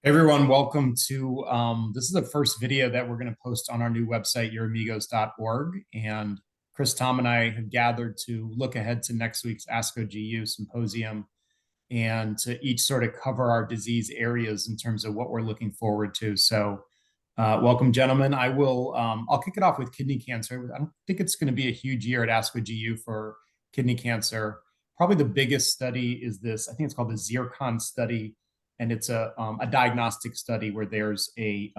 Everyone, welcome to this is the first video that we're going to post on our new website, youramigos.org. And Chris, Tom, and I have gathered to look ahead to next week's ASCO GU symposium and to each sort of cover our disease areas in terms of what we're looking forward to. So welcome, gentlemen. I'll kick it off with kidney cancer. I don't think it's going to be a huge year at ASCO GU for kidney cancer. Probably the biggest study is this, I think it's called the ZIRCON study, and it's a diagnostic study where there's a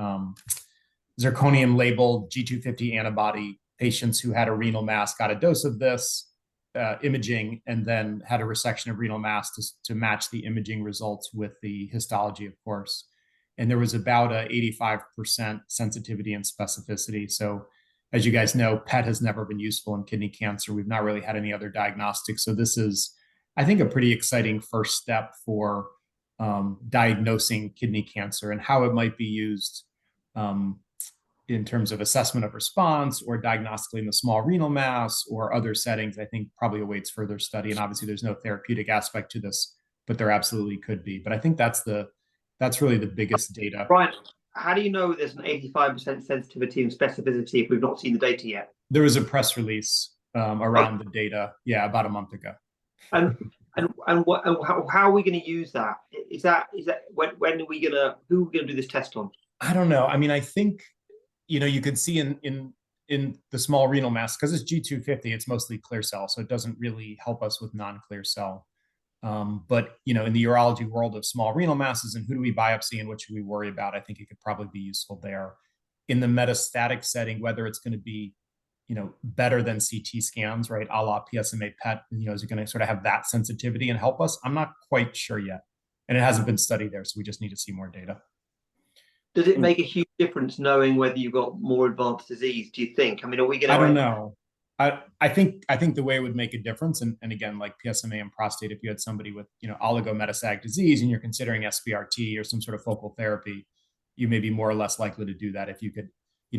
zirconium labeled G250 antibody. Patients who had a renal mass got a dose of this imaging and then had a resection of renal mass to match the imaging results with the histology, of course. And there was about a 85% sensitivity and specificity. So as you guys know, PET has never been useful in kidney cancer. We've not really had any other diagnostics. So this is, I think, a pretty exciting first step for diagnosing kidney cancer and how it might be used in terms of assessment of response or diagnostically in the small renal mass or other settings. I think probably awaits further study. And obviously there's no therapeutic aspect to this, but there absolutely could be. But I think that's really the biggest data. Brian, how do you know there's an 85% sensitivity and specificity if we've not seen the data yet? There was a press release around the data, about a month ago. And how are we going to use that? Is that when are we gonna who are we gonna do this test on? I don't know. I mean, I think you could see in the small renal mass, because it's G250, it's mostly clear cell, so it doesn't really help us with non-clear cell. But in the urology world of small renal masses and who do we biopsy and what should we worry about, I think it could probably be useful there. In the metastatic setting, whether it's going to be better than CT scans, right, a la PSMA PET, is it going to sort of have that sensitivity and help us? I'm not quite sure yet. And it hasn't been studied there, so we just need to see more data. Does it make a huge difference knowing whether you've got more advanced disease, do you think? I mean, are we going to... I don't know. I think the way it would make a difference, and again, like PSMA and prostate, if you had somebody with, oligometastatic disease and you're considering SBRT or some sort of focal therapy, you may be more or less likely to do that if you could,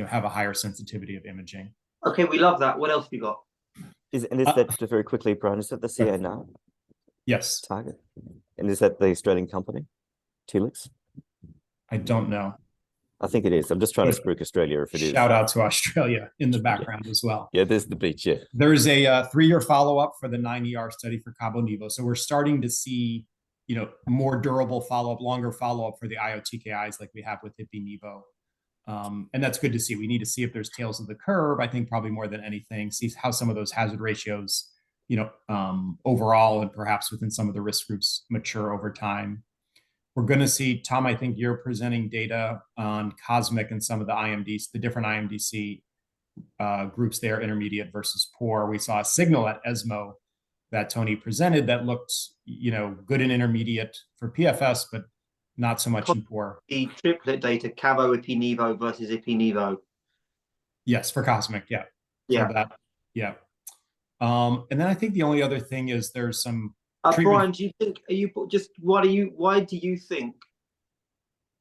have a higher sensitivity of imaging. Okay, we love that. What else have you got? Is that, just very quickly, Brian, is that the CA now? Yes. Target. And is that the Australian company, Telix? I don't know. I think it is. I'm just trying to spook Australia if it is. Shout out to Australia in the background as well. Yeah, there's the beach, yeah. There's a 3-year follow-up for the 9ER study for Cabo-Nivo. So we're starting to see, more durable follow-up, longer follow-up for the IO-TKIs like we have with Ipi-Nivo. And that's good to see. We need to see if there's tails of the curve, I think probably more than anything, see how some of those hazard ratios, overall and perhaps within some of the risk groups mature over time. We're going to see, Tom, I think you're presenting data on Cosmic and some of the IMDs, the different IMDC groups there, intermediate versus poor. We saw a signal at ESMO that Tony presented that looked, good in intermediate for PFS, but not so much in poor. The triplet data, Cabo, Ipi-Nivo versus Ipi-Nivo. Yes, for Cosmic, yeah. Yeah. For that, yeah. And then I think the only other thing is there's some Brian, do you think, why do you think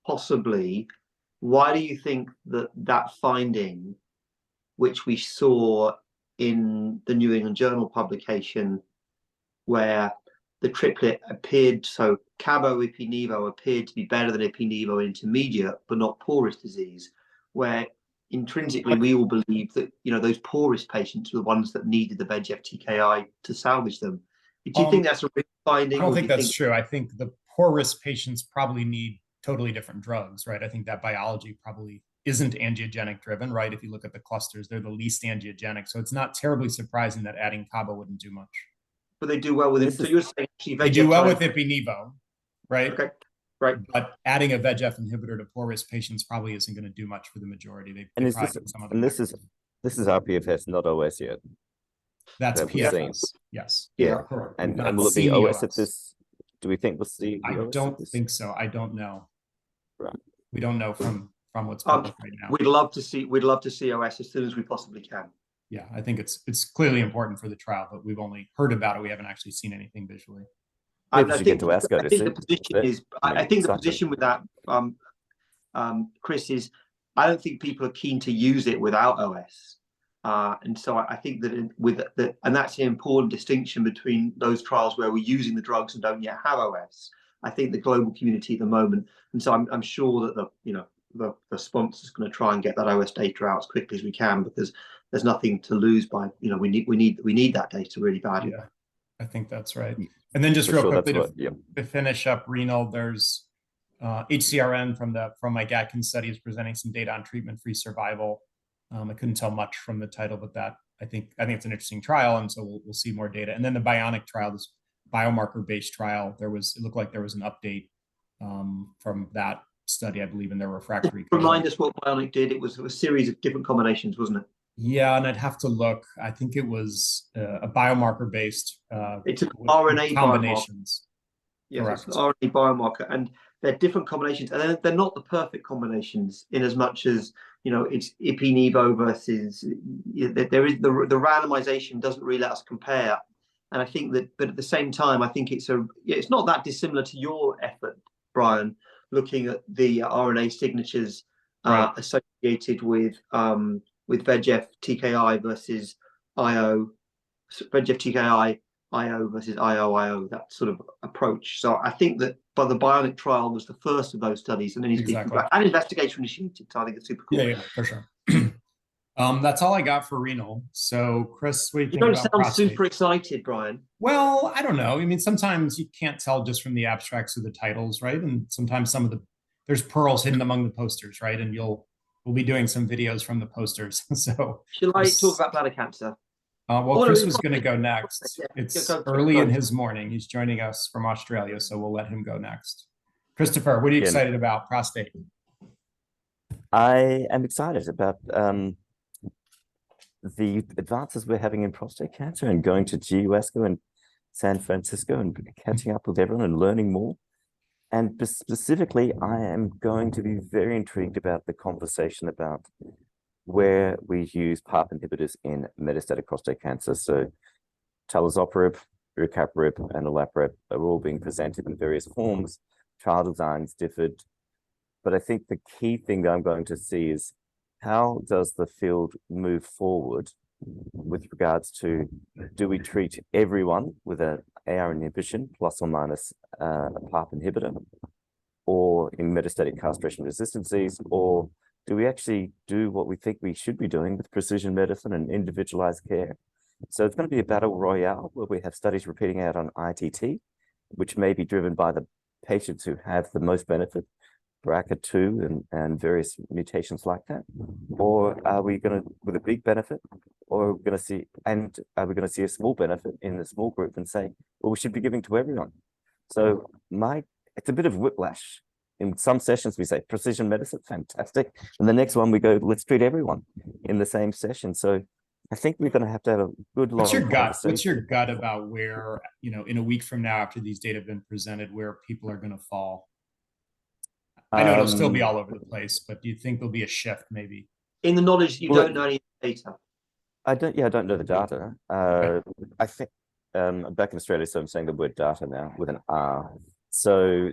possibly, why do you think that finding, which we saw in the New England Journal publication, where the triplet appeared, so Cabo Ipi-Nivo appeared to be better than Ipi-Nivo in intermediate, but not poorest disease, where intrinsically we all believe that, those poorest patients were the ones that needed the VEGF TKI to salvage them. Do you think that's a real finding? I don't think that's true. I think the poor risk patients probably need totally different drugs, right? I think that biology probably isn't angiogenic driven, right? If you look at the clusters, they're the least angiogenic. So it's not terribly surprising that adding Cabo wouldn't do much. But they do well with it. So you're saying they do well with Ipi-Nivo, right? Okay, right. But adding a VEGF inhibitor to poor risk patients probably isn't going to do much for the majority. This is RPFS, not OS yet. That's PFS. Yes. Yeah. And will it be OS at this? Do we think we'll see? I don't think so. I don't know. Right. We don't know from what's public right now. We'd love to see OS as soon as we possibly can. Yeah, I think it's clearly important for the trial, but we've only heard about it. We haven't actually seen anything visually. I think the position with that, Chris, is I don't think people are keen to use it without OS. And so I think that and that's an important distinction between those trials where we're using the drugs and don't yet have OS I think, the global community at the moment. And so I'm sure that the sponsor's going to try and get that OS data out as quickly as we can, because there's nothing to lose by, we need that data really badly. Yeah, I think that's right. And then just For real sure, quickly that's what, to finish up renal, there's HCRN from my Gatkins study is presenting some data on treatment-free survival. I couldn't tell much from the title, but that I think it's an interesting trial, and so we'll see more data. And then the Bionic trial, this biomarker-based trial, it looked like there was an update from that study, I believe, in their refractory. Remind us what Bionic did. It was a series of different combinations, wasn't it? Yeah, and I'd have to look. I think it was a biomarker-based. It's an RNA combinations. Yes, correct. It's an RNA biomarker, and they're different combinations, and they're not the perfect combinations in as much as, it's ipi-nivo versus, there is the randomization doesn't really let us compare. And I think that, but at the same time, I think it's not that dissimilar to your effort, Brian, looking at the RNA signatures associated with VEGF TKI versus IO, VEGF TKI IO versus IO, that sort of approach. So I think that the Bionic trial was the first of those studies, and then and investigator initiated. So I think it's super cool. Yeah, for sure. That's all I got for renal. So Chris, what do you think don't about sound prostate? super excited, Brian. Well, I don't know. I mean, sometimes you can't tell just from the abstracts or the titles, right? And sometimes there's pearls hidden among the posters, right? And we'll be doing some videos from the posters. So shall I talk about bladder cancer? Well, Chris was going to go next. Yeah, it's early in his morning. He's joining us from Australia, so we'll let him go next. Christopher, what are you excited about prostate? I am excited about the advances we're having in prostate cancer, and going to GU ASCO in San Francisco and catching up with everyone and learning more. And specifically, I am going to be very intrigued about the conversation about where we use PARP inhibitors in metastatic prostate cancer. So talazoparib, rucaparib, and olaparib are all being presented in various forms. Trial designs differed. But I think the key thing that I'm going to see is, how does the field move forward with regards to, do we treat everyone with an AR inhibition plus or minus a PARP inhibitor, or in metastatic castration-resistant disease, or do we actually do what we think we should be doing with precision medicine and individualized care? So it's going to be a battle royale where we have studies repeating out on ITT, which may be driven by the patients who have the most benefit, BRCA2 and various mutations like that, or are we going to, with a big benefit, or are we going to see, and are we going to see a small benefit in the small group and say, well, we should be giving to everyone? So it's a bit of whiplash. In some sessions we say precision medicine, fantastic, and the next one we go, let's treat everyone in the same session. So I think we're going to have a good lot. What's your gut about where, in a week from now, after these data have been presented, where people are going to fall? I know it'll still be all over the place, but do you think there'll be a shift maybe? In the knowledge you don't know any data. I don't know the data. I think I'm back in Australia, so I'm saying the word data now with an R. So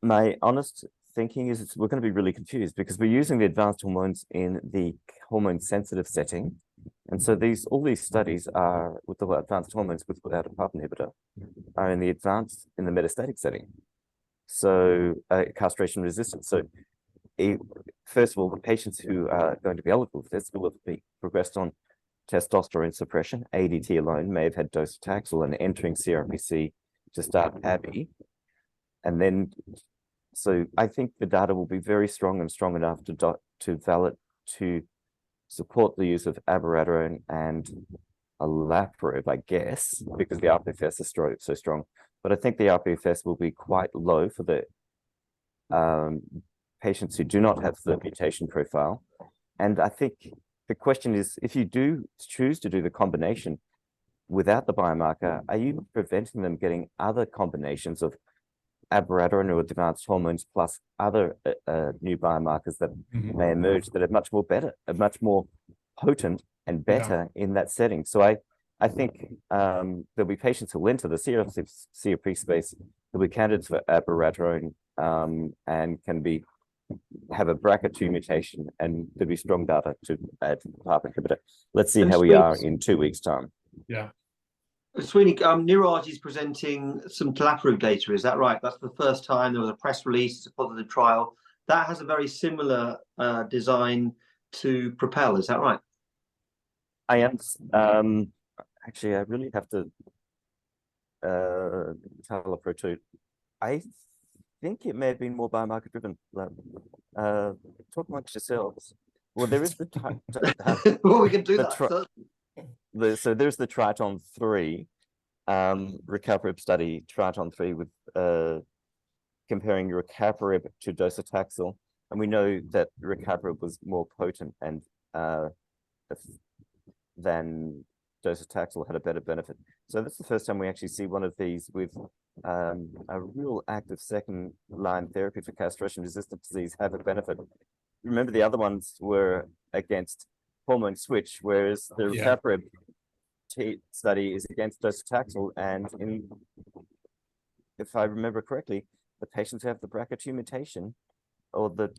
my honest thinking is we're going to be really confused, because we're using the advanced hormones in the hormone sensitive setting. And so all these studies are with the advanced hormones without a PARP inhibitor are in the metastatic setting. So castration resistant. So first of all, the patients who are going to be eligible for this will have progressed on testosterone suppression. ADT alone may have had docetaxel and entering CRPC to start ABI. And then, so I think the data will be very strong and strong enough to support the use of abiraterone and olaparib, I guess, because the RPFS is so strong. But I think the RPFS will be quite low for the patients who do not have the mutation profile. And I think the question is, if you do choose to do the combination without the biomarker, are you preventing them getting other combinations of abiraterone or advanced hormones plus other new biomarkers that may emerge that are much more potent and better in that setting? So I think there'll be patients who will enter the CRP space who'll be candidates for abiraterone and have a BRCA2 mutation, and there'll be strong data to add PARP inhibitor. Let's see how we are in 2 weeks' time. Yeah. Sweeney, Niraj is presenting some telaprevir data. Is that right? That's the first time there was a press release. It's a positive trial. That has a very similar design to Propel. Is that right? I am. Actually, I really have to tell a two. I think it may have been more biomarker driven. Talk amongst yourselves. Well, there is the well, we can do that. So there's the Triton 3 rucaparib study, Triton 3 with comparing rucaparib to docetaxel, and we know that rucaparib was more potent and than docetaxel had a better benefit. So that's the first time we actually see one of these with a real active second line therapy for castration-resistant disease have a benefit. Remember, the other ones were against hormone switch, whereas the rucaparib study is against docetaxel, and if I remember correctly, the patients who have the BRCA2 mutation or the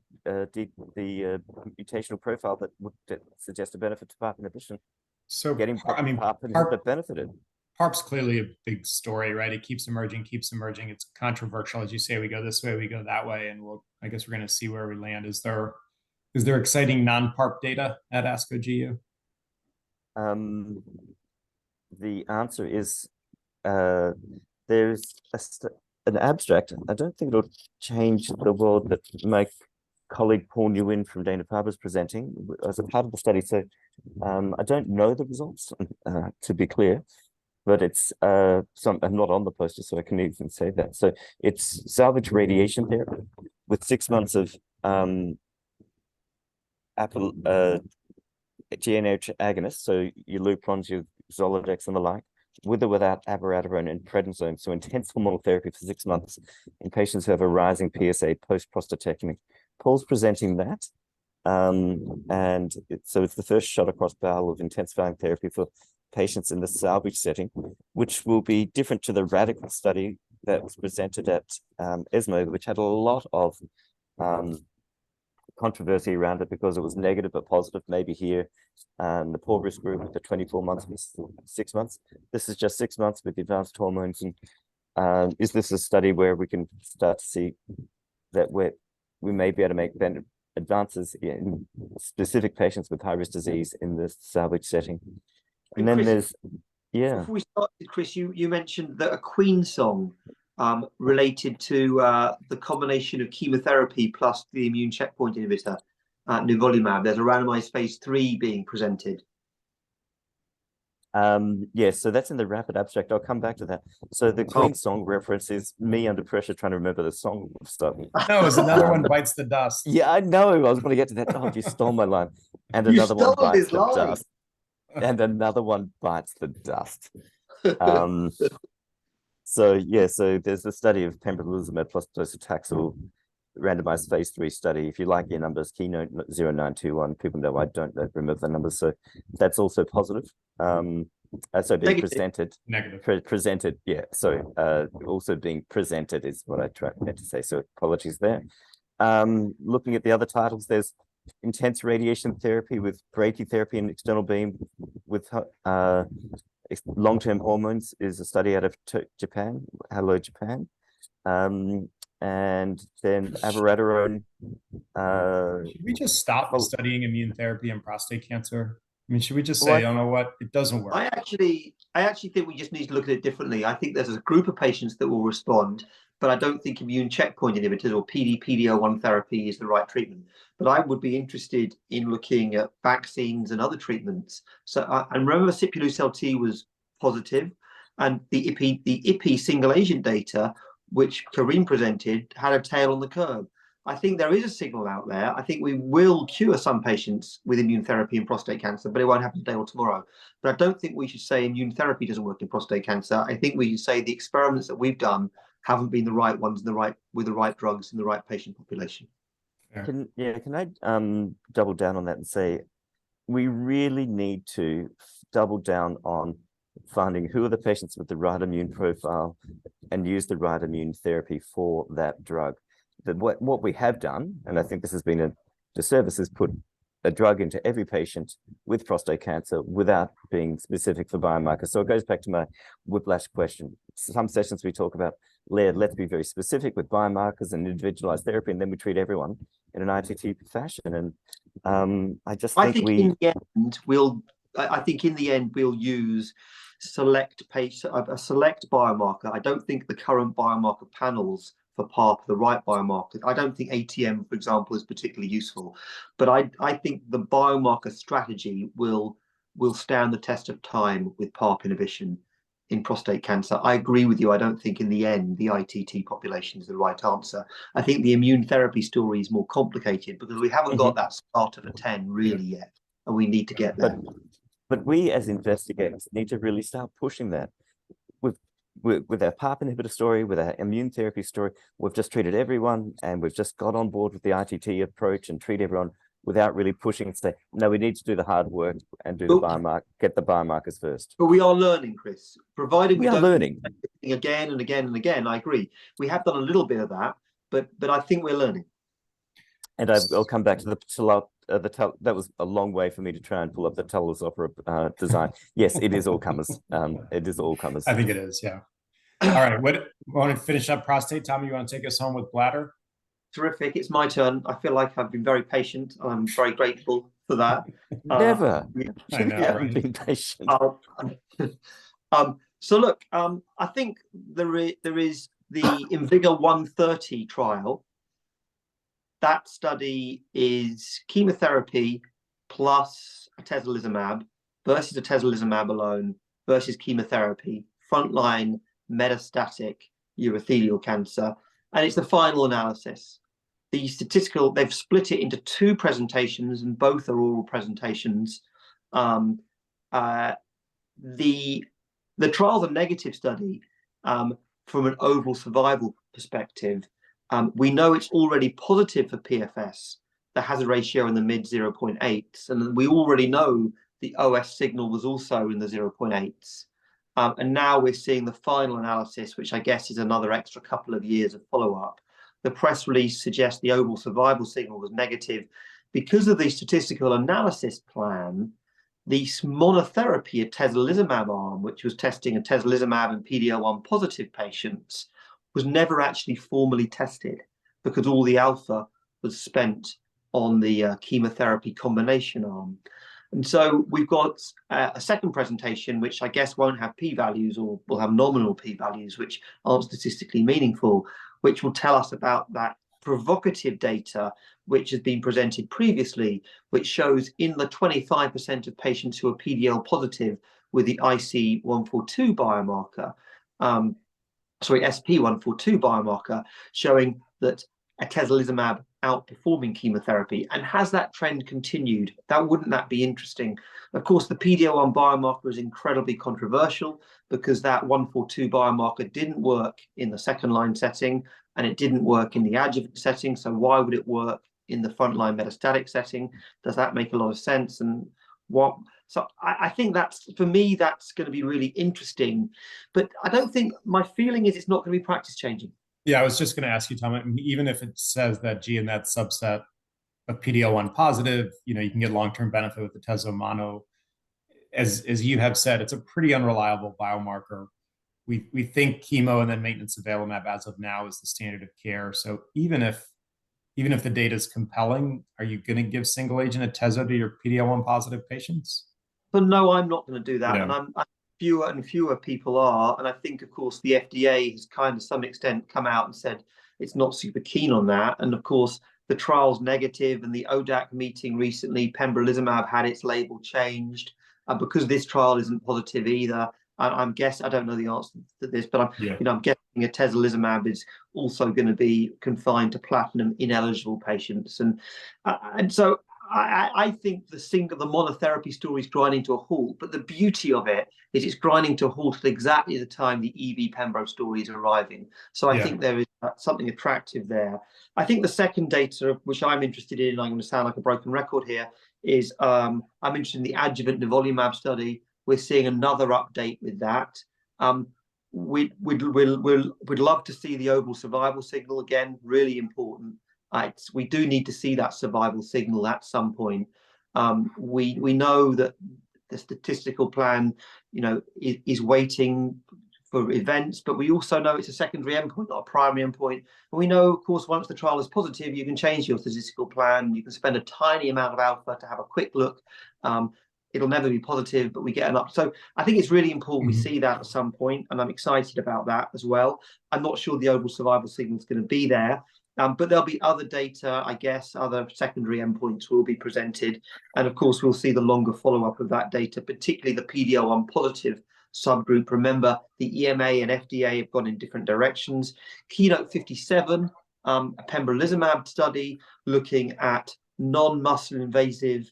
mutational profile that would suggest a benefit to PARP inhibition. So getting PARP inhibitor benefited. PARP's clearly a big story, right? It keeps emerging. It's controversial, as you say. We go this way, we go that way, and I guess we're going to see where we land. Is there exciting non-PARP data at ASCO GU? The answer is there's an abstract. I don't think it'll change the world, that my colleague Paul Nguyen from Dana-Farber is presenting as a part of the study. So I don't know the results, to be clear, but it's I'm not on the poster, so I can even say that. So it's salvage radiation therapy with 6 months of GnRH agonists, so your Luprons, your Zoladex and the like, with or without abiraterone and prednisone, so intense hormonal therapy for 6 months in patients who have a rising PSA post-prostatectomy. Paul's presenting that, so it's the first shot across bowel of intensifying therapy for patients in the salvage setting, which will be different to the radical study that was presented at ESMO, which had a lot of controversy around it because it was negative but positive, maybe here, the poor risk group with the 24 months, 6 months. This is just 6 months with advanced hormones. And is this a study where we can start to see that we may be able to make advances in specific patients with high-risk disease in the salvage setting? And then Chris, there's, before we started, Chris, you mentioned that a Queen song related to the combination of chemotherapy plus the immune checkpoint inhibitor, nivolumab. There's a randomized phase 3 being presented. Yes, so that's in the rapid abstract. I'll come back to that. So the Queen song reference is me under pressure trying to remember the song stuff. No, it was another one bites the dust. Yeah, I know. I was going to get to that. Oh, you stole my line. And another one bites the dust. And another one bites the dust. So there's the study of pembrolizumab plus docetaxel, randomized phase 3 study. If you like your numbers, Keynote 0921. People know I don't remember the numbers, so that's also positive. So being presented, yeah. So also being presented is what I meant to say. So apologies there. Looking at the other titles, there's intense radiation therapy with brachytherapy and external beam with long-term hormones is a study out of Japan. Hello, Japan. And then abiraterone. Should we just stop studying immune therapy in prostate cancer? I mean, should we just say, you know what, it doesn't work? I actually think we just need to look at it differently. I think there's a group of patients that will respond, but I don't think immune checkpoint inhibitors or PD-PD-L1 therapy is the right treatment. But I would be interested in looking at vaccines and other treatments. So, and remember, Sipuleucel-T was positive, and the IPI single agent data, which Karim presented, had a tail on the curve. I think there is a signal out there. I think we will cure some patients with immune therapy in prostate cancer, but it won't happen today or tomorrow. But I don't think we should say immune therapy doesn't work in prostate cancer. I think we should say the experiments that we've done haven't been the right ones with the right drugs in the right patient population. Can I double down on that and say we really need to double down on finding who are the patients with the right immune profile and use the right immune therapy for that drug. What we have done, and I think this has been a disservice, is put a drug into every patient with prostate cancer without being specific for biomarkers. So it goes back to my whiplash question. Some sessions we talk about, let's be very specific with biomarkers and individualized therapy, and then we treat everyone in an ITT fashion. And I think in the end we'll use a select biomarker. I don't think the current biomarker panels for PARP are the right biomarker. I don't think ATM, for example, is particularly useful, but I think the biomarker strategy will stand the test of time with PARP inhibition in prostate cancer. I agree with you. I don't think in the end the ITT population is the right answer. I think the immune therapy story is more complicated because we haven't got that start of a 10 really yet, and we need to get there. But we as investigators need to really start pushing that. With our PARP inhibitor story, with our immune therapy story, we've just treated everyone and we've just got on board with the ITT approach and treat everyone without really pushing and say, no, we need to do the hard work and do get the biomarkers first. But we are learning, Chris, provided we are learning again and again and again. I agree. We have done a little bit of that, but I think we're learning. And I'll come back to that was a long way for me to try and pull up the Tullers opera design. Yes, it is all comers. It is all comers. I think it is, yeah. All right, want to finish up prostate? Tommy, you want to take us home with bladder? Terrific. It's my turn. I feel like I've been very patient. I'm very grateful for that. Never. I know, you haven't right? been patient. So look, I think there is the InVigor 130 trial. That study is chemotherapy plus atezolizumab versus atezolizumab alone versus chemotherapy, frontline metastatic urothelial cancer, and it's the final analysis. They've split it into two presentations, and both are oral presentations. The trial's a negative study from an overall survival perspective. We know it's already positive for PFS. The hazard ratio in the mid 0.8s, and we already know the OS signal was also in the 0.8s. And now we're seeing the final analysis, which I guess is another extra couple of years of follow-up. The press release suggests the overall survival signal was negative. Because of the statistical analysis plan, the monotherapy atezolizumab arm, which was testing atezolizumab in PD-L1 positive patients, was never actually formally tested because all the alpha was spent on the chemotherapy combination arm. And so we've got a second presentation, which I guess won't have p-values or will have nominal p-values, which aren't statistically meaningful, which will tell us about that provocative data, which has been presented previously, which shows in the 25% of patients who are PDL positive with the IC142 biomarker, SP142 biomarker, showing that atezolizumab outperforming chemotherapy. And has that trend continued? Wouldn't that be interesting? Of course, the PD-L1 biomarker is incredibly controversial because that 142 biomarker didn't work in the second line setting and it didn't work in the adjuvant setting. So why would it work in the frontline metastatic setting? Does that make a lot of sense? And so I think that's, for me, that's going to be really interesting. But I don't think, my feeling is it's not going to be practice changing. Yeah, I was just going to ask you, Tom, I mean, even if it says that G in that subset of PD-L1 positive, you can get long-term benefit with the Tezo mono. As you have said, it's a pretty unreliable biomarker. We think chemo and then maintenance avelumab as of now is the standard of care. So even if the data is compelling, are you going to give single agent Tezo to your PD-L1 positive patients? But no, I'm not going to do that. Yeah. And I'm fewer and fewer people are. And I think, of course, the FDA has kind of to some extent come out and said it's not super keen on that. And of course, the trial's negative, and the ODAC meeting recently, pembrolizumab had its label changed because this trial isn't positive either. I'm guessing, I don't know the answer to this, but I'm guessing atezolizumab is also going to be confined to platinum ineligible patients. And so I think the monotherapy story is grinding to a halt, but the beauty of it is it's grinding to a halt at exactly the time the EV Pembro story is arriving. So I think there is something attractive there. I think the second data, which I'm interested in, and I'm going to sound like a broken record here, is I'm interested in the adjuvant nivolumab study. We're seeing another update with that. We'd love to see the overall survival signal again, really important. We do need to see that survival signal at some point. We know that the statistical plan, is waiting for events, but we also know it's a secondary endpoint, not a primary endpoint. And we know, of course, once the trial is positive, you can change your statistical plan. You can spend a tiny amount of alpha to have a quick look. It'll never be positive, but we get an up. So I think it's really important we see that at some point, and I'm excited about that as well. I'm not sure the overall survival signal is going to be there, but there'll be other data, I guess, other secondary endpoints will be presented. And of course, we'll see the longer follow-up of that data, particularly the PD-L1 positive subgroup. Remember, the EMA and FDA have gone in different directions. Keynote 57, a pembrolizumab study looking at non-muscle invasive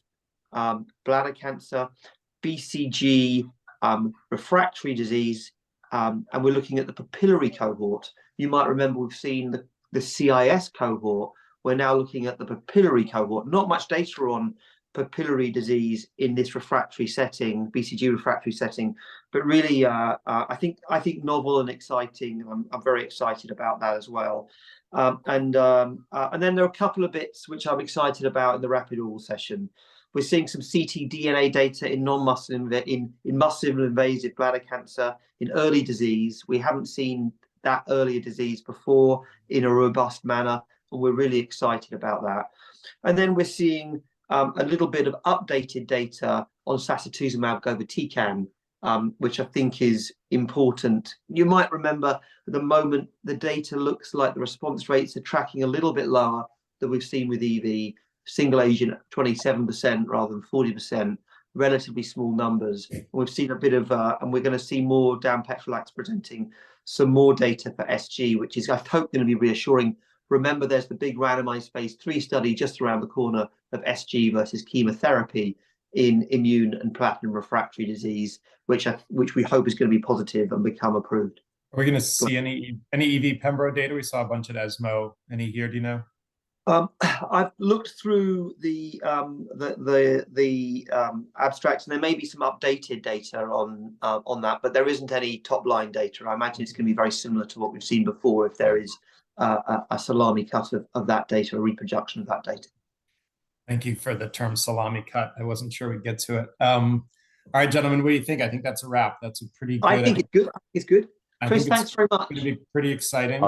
bladder cancer, BCG, refractory disease, and we're looking at the papillary cohort. You might remember we've seen the CIS cohort. We're now looking at the papillary cohort. Not much data on papillary disease in this refractory setting, BCG refractory setting, but really, I think novel and exciting. I'm very excited about that as well. And then there are a couple of bits which I'm excited about in the rapid oral session. We're seeing some ctDNA data in non-muscle in muscle invasive bladder cancer in early disease. We haven't seen that earlier disease before in a robust manner, and we're really excited about that. And then we're seeing a little bit of updated data on sacituzumab govitecan, which I think is important. You might remember at the moment the data looks like the response rates are tracking a little bit lower than we've seen with EV. Single agent 27% rather than 40%, relatively small numbers. And we've seen a bit of, and we're going to see more Dan Petrolax presenting some more data for SG, which is, I hope, going to be reassuring. Remember, there's the big randomized phase 3 study just around the corner of SG versus chemotherapy in immune and platinum refractory disease, which we hope is going to be positive and become approved. Are we going to see any EV Pembro data? We saw a bunch at ESMO. Any here, do you know? I've looked through the abstracts, and there may be some updated data on that, but there isn't any top line data. I imagine it's going to be very similar to what we've seen before if there is a salami cut of that data, a reproduction of that data. Thank you for the term salami cut. I wasn't sure we'd get to it. All right, gentlemen, what do you think? I think that's a wrap. That's a pretty good. I think it's good. It's good. Chris, thanks very much. It's going to be pretty exciting.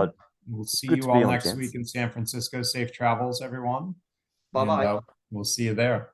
We'll see you all next week in San Francisco. Safe travels, everyone. Bye-bye. We'll see you there.